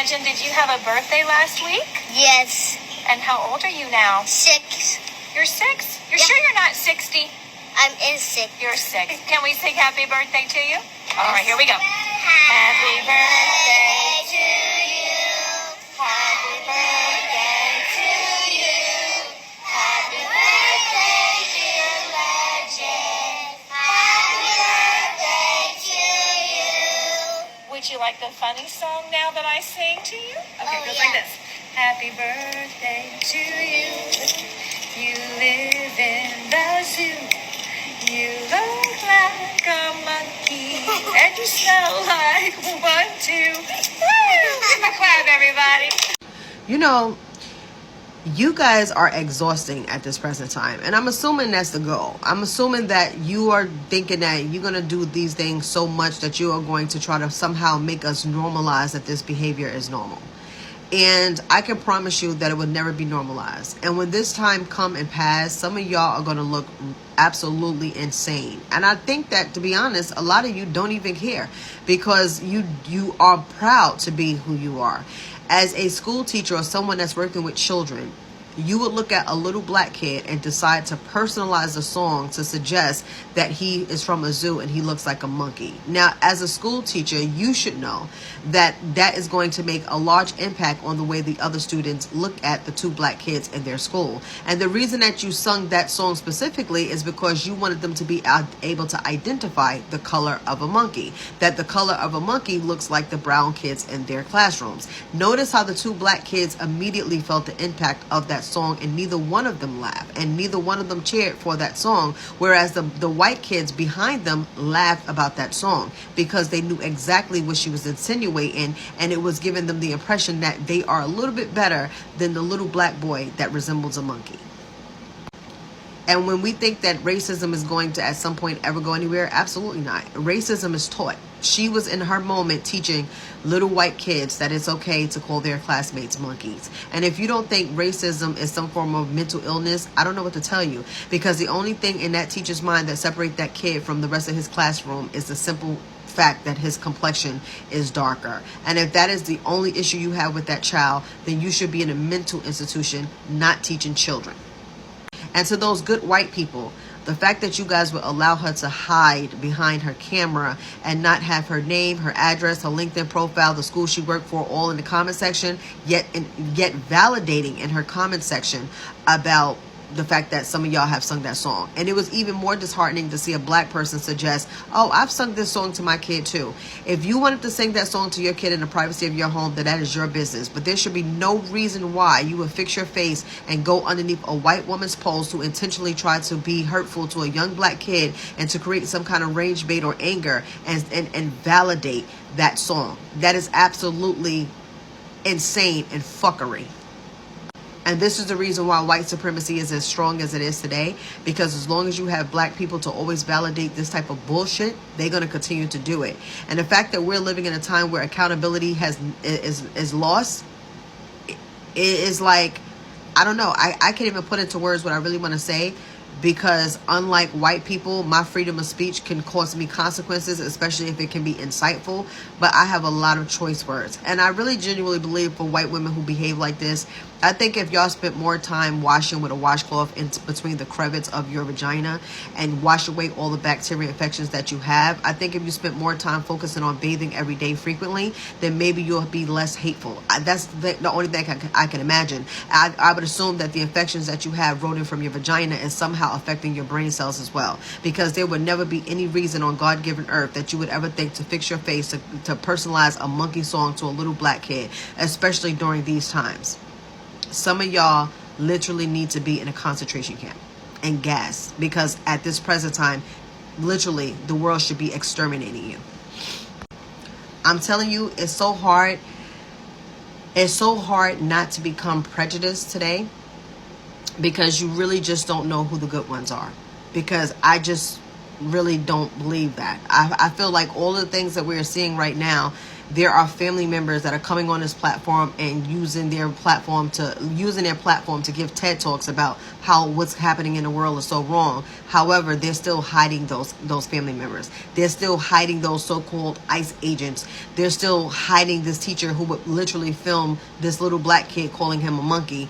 Legend, did you have a birthday last week? Yes. And how old are you now? 6. You're 6? You're Yeah. sure you're not 60? I'm in 6. You're 6. Can we sing happy birthday to you? All right, here we go. Happy birthday to you. Happy birthday to you. Happy birthday, dear Legend. Happy birthday to you. Would you like the funny song now that I sing to you? Okay, it goes like this. Happy birthday to you. You live in the zoo. You look like a monkey, and you smell like one, two. Woo! Give my clap, everybody. You know, you guys are exhausting at this present time. And I'm assuming that's the goal. I'm assuming that you are thinking that you're going to do these things so much that you are going to try to somehow make us normalize that this behavior is normal. And I can promise you that it would never be normalized. And when this time come and pass, some of y'all are going to look absolutely insane. And I think that, to be honest, a lot of you don't even care because you are proud to be who you are. As a school teacher or someone that's working with children, you would look at a little black kid and decide to personalize the song to suggest that he is from a zoo and he looks like a monkey. Now, as a school teacher, you should know that that is going to make a large impact on the way the other students look at the two black kids in their school. And the reason that you sung that song specifically is because you wanted them to be able to identify the color of a monkey, that the color of a monkey looks like the brown kids in their classrooms. Notice how the two black kids immediately felt the impact of that song, and neither one of them laughed and neither one of them cheered for that song, whereas the white kids behind them laughed about that song because they knew exactly what she was insinuating, and it was giving them the impression that they are a little bit better than the little black boy that resembles a monkey. And when we think that racism is going to at some point ever go anywhere, absolutely not. Racism is taught. She was in her moment teaching little white kids that it's okay to call their classmates monkeys. And if you don't think racism is some form of mental illness, I don't know what to tell you. Because the only thing in that teacher's mind that separates that kid from the rest of his classroom is the simple fact that his complexion is darker. And if that is the only issue you have with that child, then you should be in a mental institution, not teaching children. And to those good white people, the fact that you guys would allow her to hide behind her camera and not have her name, her address, her LinkedIn profile, the school she worked for, all in the comment section, yet validating in her comment section about the fact that some of y'all have sung that song. And it was even more disheartening to see a black person suggest, oh, I've sung this song to my kid too. If you wanted to sing that song to your kid in the privacy of your home, then that is your business. But there should be no reason why you would fix your face and go underneath a white woman's post to intentionally try to be hurtful to a young black kid and to create some kind of rage bait or anger and validate that song. That is absolutely insane and fuckery. And this is the reason why white supremacy is as strong as it is today, because as long as you have black people to always validate this type of bullshit, they're going to continue to do it. And the fact that we're living in a time where accountability is lost, it is like, I don't know. I can't even put into words what I really want to say, because unlike white people, my freedom of speech can cause me consequences, especially if it can be insightful. But I have a lot of choice words. And I really genuinely believe for white women who behave like this, I think if y'all spent more time washing with a washcloth in between the crevice of your vagina and wash away all the bacteria infections that you have, I think if you spent more time focusing on bathing every day frequently, then maybe you'll be less hateful. That's the only thing I can imagine. I would assume that the infections that you have rolling from your vagina is somehow affecting your brain cells as well, because there would never be any reason on God-given earth that you would ever think to fix your face to personalize a monkey song to a little black kid, especially during these times. Some of y'all literally need to be in a concentration camp and gas, because at this present time, literally the world should be exterminating you. I'm telling you, it's so hard. It's so hard not to become prejudiced today, because you really just don't know who the good ones are. Because I just really don't believe that. I feel like all the things that we're seeing right now, there are family members that are coming on this platform and using their platform to give TED Talks about how what's happening in the world is so wrong. However, they're still hiding those family members. They're still hiding those so-called ICE agents. They're still hiding this teacher who would literally film this little black kid calling him a monkey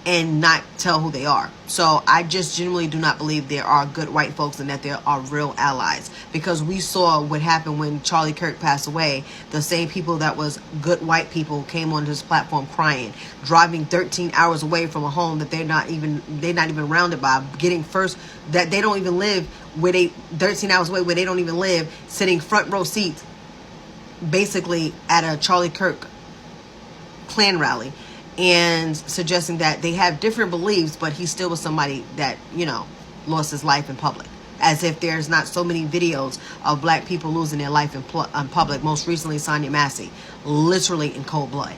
and not tell who they are. So I just genuinely do not believe there are good white folks and that there are real allies, because we saw what happened when Charlie Kirk passed away. The same people that was good white people came on this platform crying, driving 13 hours away from a home that they're not even rounded by, getting first that they don't even live where 13 hours away where they don't even live, sitting front row seats basically at a Charlie Kirk Klan rally, and suggesting that they have different beliefs, but he still was somebody that, lost his life in public. As if there's not so many videos of black people losing their life in public. Most recently, Sonia Massey, literally in cold blood.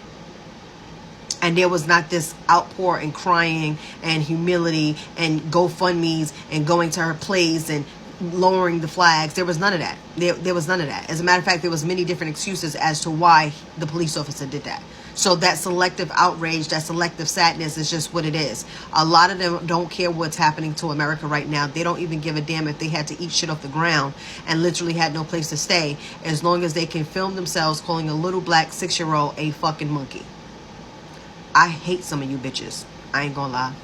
And there was not this outpour and crying and humility and GoFundMes and going to her place and lowering the flags. There was none of that. There was none of that. As a matter of fact, there was many different excuses as to why the police officer did that. So that selective outrage, that selective sadness is just what it is. A lot of them don't care what's happening to America right now. They don't even give a damn if they had to eat shit off the ground and literally had no place to stay, as long as they can film themselves calling a little black 6-year-old a fucking monkey. I hate some of you bitches. I ain't gonna lie.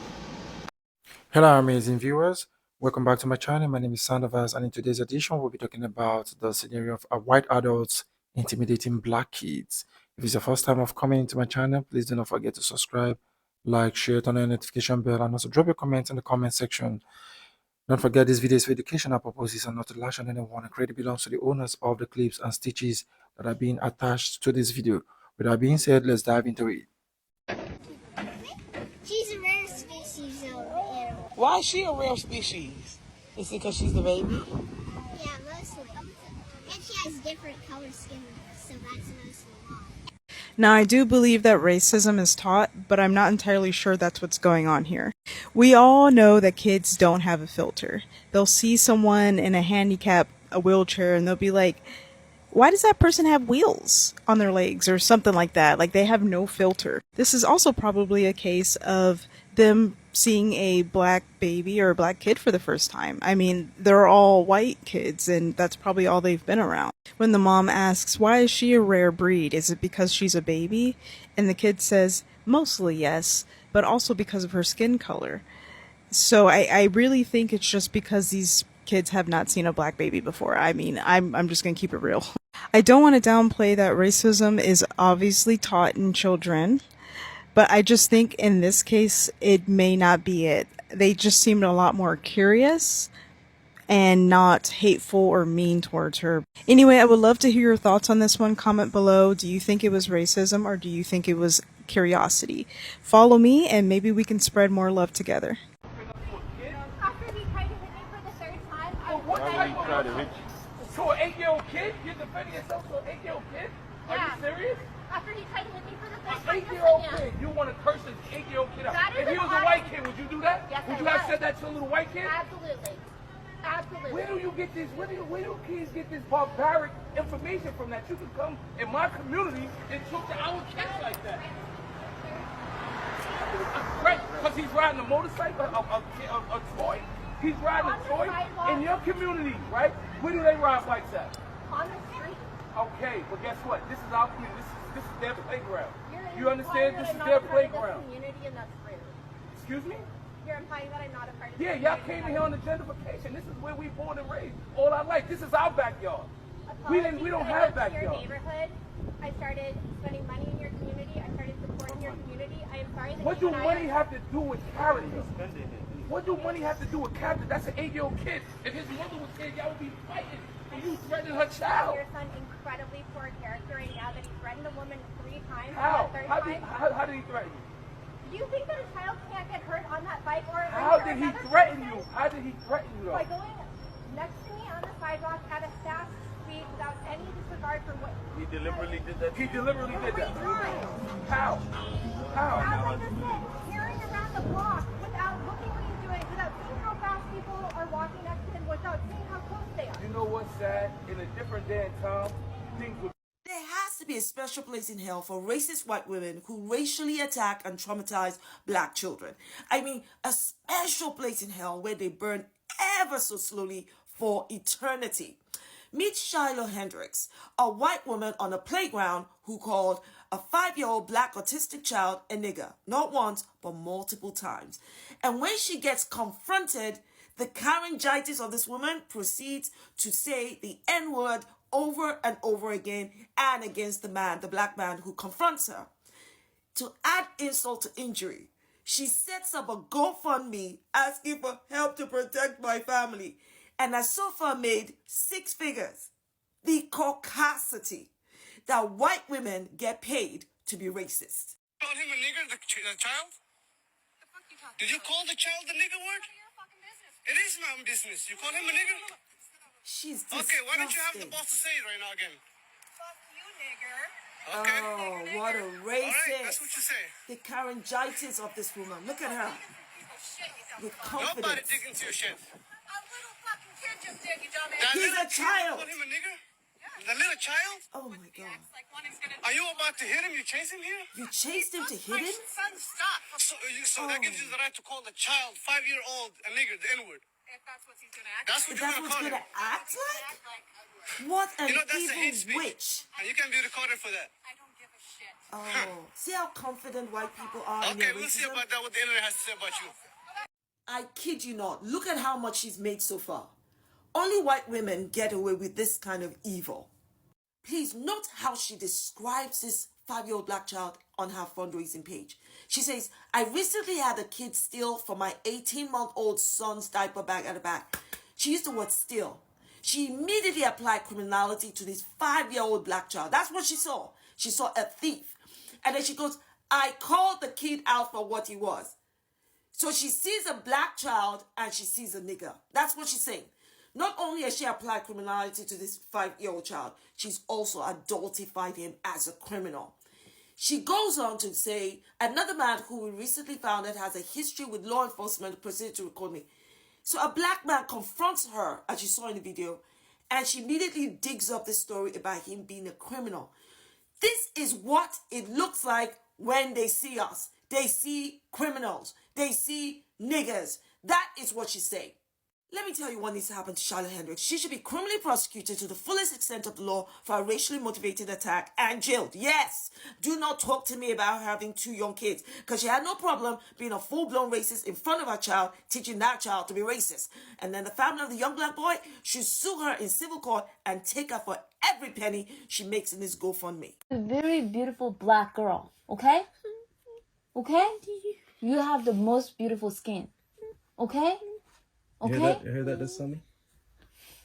Hello, amazing viewers. Welcome back to my channel. My name is Sandavas, and in today's edition, we'll be talking about the scenario of white adults intimidating black kids. If it's your first time of coming into my channel, please do not forget to subscribe, like, share, turn on the notification bell, and also drop your comments in the comment section. Don't forget this video is for educational purposes and not to lash on anyone, and credit belongs to the owners of the clips and stitches that are being attached to this video. With that being said, let's dive into it. She's a rare species of animal. Why is she a rare species? Is it because she's the baby? Yeah, mostly. And she has different color skin, so that's mostly why. Now, I do believe that racism is taught, but I'm not entirely sure that's what's going on here. We all know that kids don't have a filter. They'll see someone in a wheelchair, and they'll be like, why does that person have wheels on their legs or something like that? Like, they have no filter. This is also probably a case of them seeing a black baby or a black kid for the first time. I mean, they're all white kids, and that's probably all they've been around. When the mom asks, why is she a rare breed? Is it because she's a baby? And the kid says, mostly yes, but also because of her skin color. So I really think it's just because these kids have not seen a black baby before. I mean, I'm just gonna keep it real. I don't want to downplay that racism is obviously taught in children, but I just think in this case, it may not be it. They just seemed a lot more curious and not hateful or mean towards her. Anyway, I would love to hear your thoughts on this one. Comment below. Do you think it was racism, or do you think it was curiosity? Follow me and maybe we can spread more love together. After he tried to hit me for the third time, So an 8-year-old kid? You're defending yourself to an 8-year-old kid? Are you serious? After he tried to hit me for the third An time, 8-year-old kid? You want to curse an 8-year-old kid out? That is If he was a an white kid, would you do that? Yes, would I you have would. said that to a little white kid? Absolutely. Absolutely. Where do you get this? Where do kids get this barbaric information from that you can come in my community and talk to our kids like that? Right? Because he's riding a motorcycle, a toy. He's riding a toy in your community, right? Where do they ride bikes at? On the street. Okay, but guess what? This is our community. This is their playground. You're You understand? implying This that is I'm their not a part of this playground. community, and that's rude. Excuse me? You're implying that I'm not a part of this Yeah, community. y'all came in here on the gentrification. This is where we born and raised all our life. This is our backyard. We don't have Your backyard. neighborhood. I started spending money in your community. I started supporting your community. I am sorry that What you do and money I have to do with character? What do money have to do with character? That's an 8-year-old kid. If his mother was here, y'all would be fighting, and you threatening her child. your son incredibly poor character, and now that he threatened a woman 3 times, How? and the third How time, did he threaten you? do you think that a child can't get hurt on that bike or How injure did he another threaten person? you? How did he threaten you By though? going next to me on the sidewalk at a fast speed without any disregard for what He deliberately did that. He deliberately did that. 3 times. How? How? As I just said, carrying around the block without looking what he's doing, without seeing how fast people are walking next to him, without seeing how close they are. You know what's sad? In a different day and time, things would There has to be a special place in hell for racist white women who racially attack and traumatize black children. I mean, a special place in hell where they burn ever so slowly for eternity. Meet Shiloh Hendricks, a white woman on a playground who called a 5-year-old black autistic child a nigger, not once, but multiple times. And when she gets confronted, the Karengitis of this woman proceeds to say the N-word over and over again and against the black man who confronts her. To add insult to injury, she sets up a GoFundMe asking for help to protect my family and has so far made 6 figures. The caucasity that white women get paid to be racist. Call him a nigger, the child? Did you call the child the nigger word? It is my own business. You call him a nigger? She's disgusting. Okay, why don't you have the boss to say it right now again? Fuck you, nigger. Okay. Oh, what a racist. All right, that's what you say. The Karengitis of this woman. Look at her. With confidence. Nobody dig into your shit. A little fucking kid just did, you dumbass. That He's little a child. You call him a nigger? The little child? Oh my God. Are you about to hit him? You chase him here? You chased him to hit him? Son, stop. So that gives you the right to call the child, 5-year-old, a nigger, the N-word. If that's what he's gonna act That's like. what That's you're what's going to gonna call him. act like? What an You know, that's a hate evil speech. witch. And you can be recorded for that. I don't give a shit. Oh, see how confident white people are in Okay, their we'll see racism? about that, what the internet has to say about you. I kid you not. Look at how much she's made so far. Only white women get away with this kind of evil. Please note how she describes this 5-year-old black child on her fundraising page. She says, I recently had a kid steal from my 18-month-old son's diaper bag at the back. She used the word steal. She immediately applied criminality to this 5-year-old black child. That's what she saw. She saw a thief. And then she goes, I called the kid out for what he was. So she sees a black child and she sees a nigger. That's what she's saying. Not only has she applied criminality to this 5-year-old child, she's also adultified him as a criminal. She goes on to say, another man who we recently found that has a history with law enforcement proceeded to record me. So a black man confronts her, as you saw in the video, and she immediately digs up the story about him being a criminal. This is what it looks like when they see us. They see criminals. They see niggers. That is what she's saying. Let me tell you what needs to happen to Charlotte Hendricks. She should be criminally prosecuted to the fullest extent of the law for a racially motivated attack and jailed. Yes, do not talk to me about her having 2 young kids, because she had no problem being a full-blown racist in front of her child, teaching that child to be racist. And then the family of the young black boy should sue her in civil court and take her for every penny she makes in this GoFundMe. A very beautiful black girl, okay? Okay? You have the most beautiful skin, okay? Okay? You heard that, Sammy?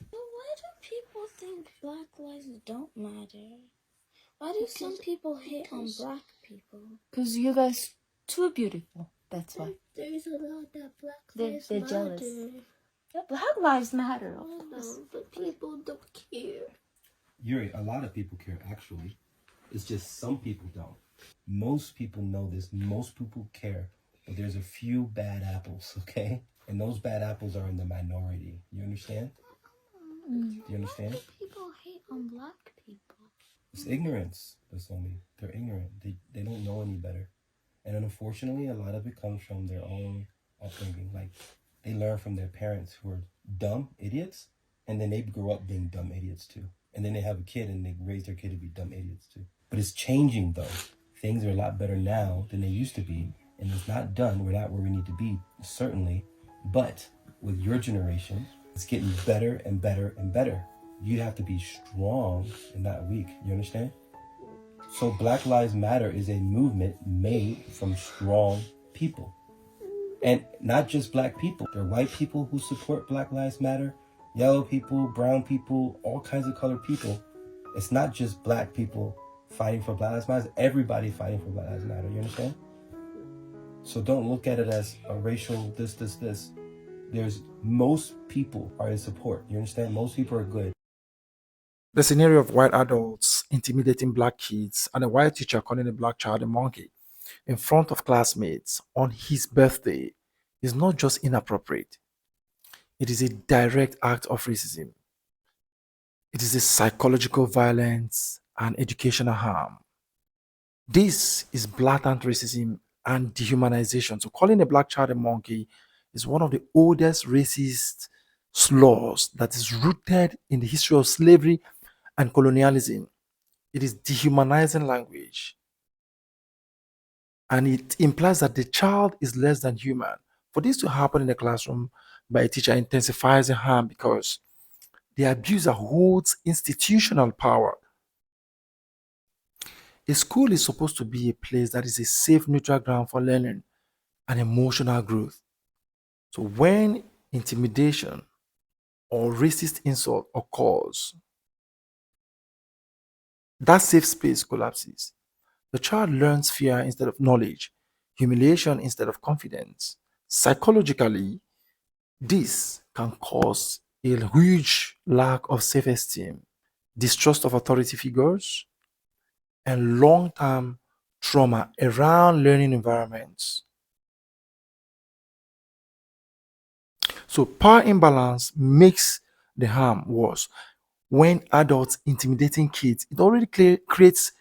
But why do people think black lives don't matter? Why do some people hate on black people? Because you guys too beautiful, that's why. There's a lot that black lives They're matter. jealous. Yeah, black lives matter, of I course. know, but people don't care. Yuri, a lot of people care, actually. It's just some people don't. Most people know this. Most people care. But there's a few bad apples, okay? And those bad apples are in the minority. You understand? Do you understand? Why do people hate on black people? It's ignorance. That's only. They're ignorant. They don't know any better. And unfortunately, a lot of it comes from their own upbringing. Like, they learn from their parents who are dumb idiots, and then they grow up being dumb idiots too. And then they have a kid and they raise their kid to be dumb idiots too. But it's changing though. Things are a lot better now than they used to be. And it's not done. We're not where we need to be, certainly. But with your generation, it's getting better and better and better. You have to be strong and not weak. You understand? So Black Lives Matter is a movement made from strong people. And not just black people. There are white people who support Black Lives Matter, yellow people, brown people, all kinds of colored people. It's not just black people fighting for Black Lives Matter. Everybody fighting for Black Lives Matter. You understand? So don't look at it as a racial this. There's most people are in support. You understand? Most people are good. The scenario of white adults intimidating black kids and a white teacher calling a black child a monkey in front of classmates on his birthday is not just inappropriate. It is a direct act of racism. It is a psychological violence and educational harm. This is blatant racism and dehumanization. So calling a black child a monkey is one of the oldest racist slurs that is rooted in the history of slavery and colonialism. It is dehumanizing language, and it implies that the child is less than human. For this to happen in the classroom by a teacher intensifies the harm because the abuser holds institutional power. A school is supposed to be a place that is a safe, neutral ground for learning and emotional growth. So when intimidation or racist insult occurs, that safe space collapses. The child learns fear instead of knowledge, humiliation instead of confidence. Psychologically, this can cause a huge lack of self esteem, distrust of authority figures, and long term trauma around learning environments. So, power imbalance makes the harm worse. When adults intimidating kids, it already creates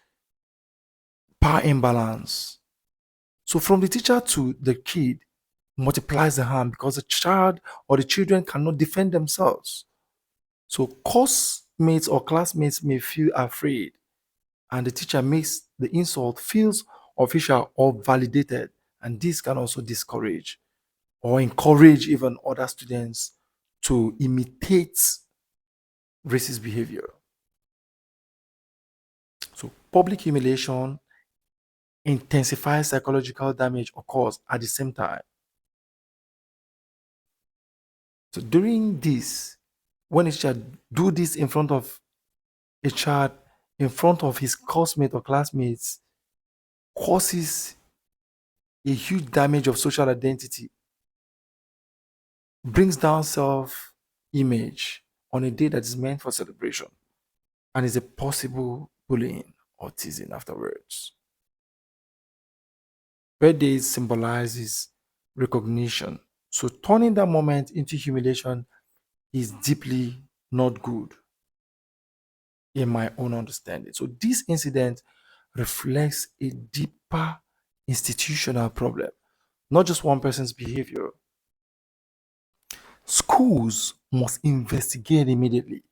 power imbalance. So, from the teacher to the kid, multiplies the harm because the child or the children cannot defend themselves. So, course mates or classmates may feel afraid, and the teacher makes the insult feels official or validated, and this can also discourage or encourage even other students to imitate racist behavior. So public humiliation intensifies psychological damage occurs at the same time. So during this, when a child do this in front of a child, in front of his classmate or classmates, causes a huge damage of social identity, brings down self-image on a day that is meant for celebration, and is a possible bullying or teasing afterwards. Birthdays symbolizes recognition. So turning that moment into humiliation is deeply not good in my own understanding. So this incident reflects a deeper institutional problem, not just one person's behavior. Schools must investigate immediately,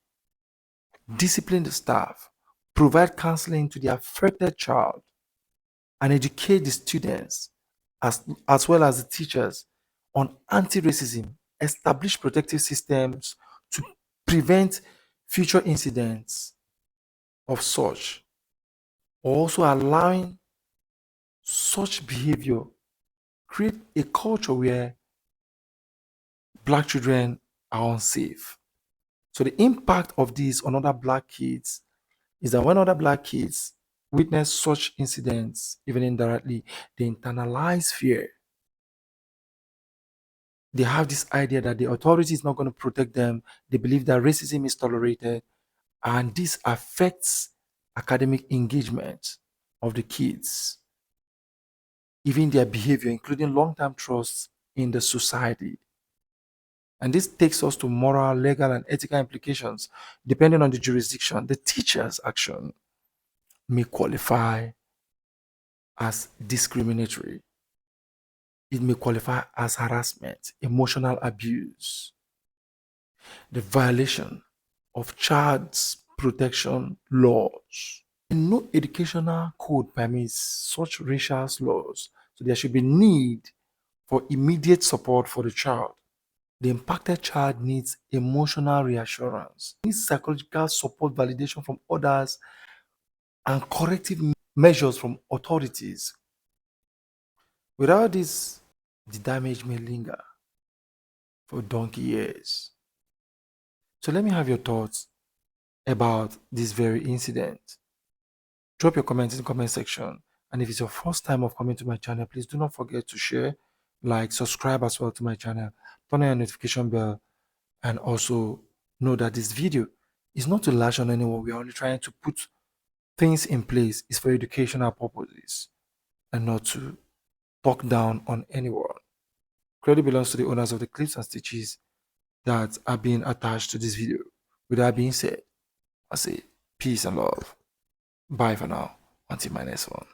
discipline the staff, provide counseling to the affected child, and educate the students as well as the teachers on anti-racism, establish protective systems to prevent future incidents of such, also allowing such behavior, create a culture where black children are unsafe. So the impact of this on other black kids is that when other black kids witness such incidents, even indirectly, they internalize fear. They have this idea that the authority is not going to protect them. They believe that racism is tolerated, and this affects academic engagement of the kids, even their behavior, including long-term trust in the society. And this takes us to moral, legal, and ethical implications. Depending on the jurisdiction, the teacher's action may qualify as discriminatory. It may qualify as harassment, emotional abuse, the violation of child's protection laws. And no educational code permits such racial laws, so there should be need for immediate support for the child. The impacted child needs emotional reassurance, needs psychological support, validation from others, and corrective measures from authorities. Without this, the damage may linger for donkey years. So let me have your thoughts about this very incident. Drop your comments in the comment section. And if it's your first time of coming to my channel, please do not forget to share, like, subscribe as well to my channel, turn on your notification bell, and also know that this video is not to lash on anyone. We are only trying to put things in place. It's for educational purposes and not to talk down on anyone. Credit belongs to the owners of the clips and stitches that are being attached to this video. With that being said, I say peace and love. Bye for now. Until my next one.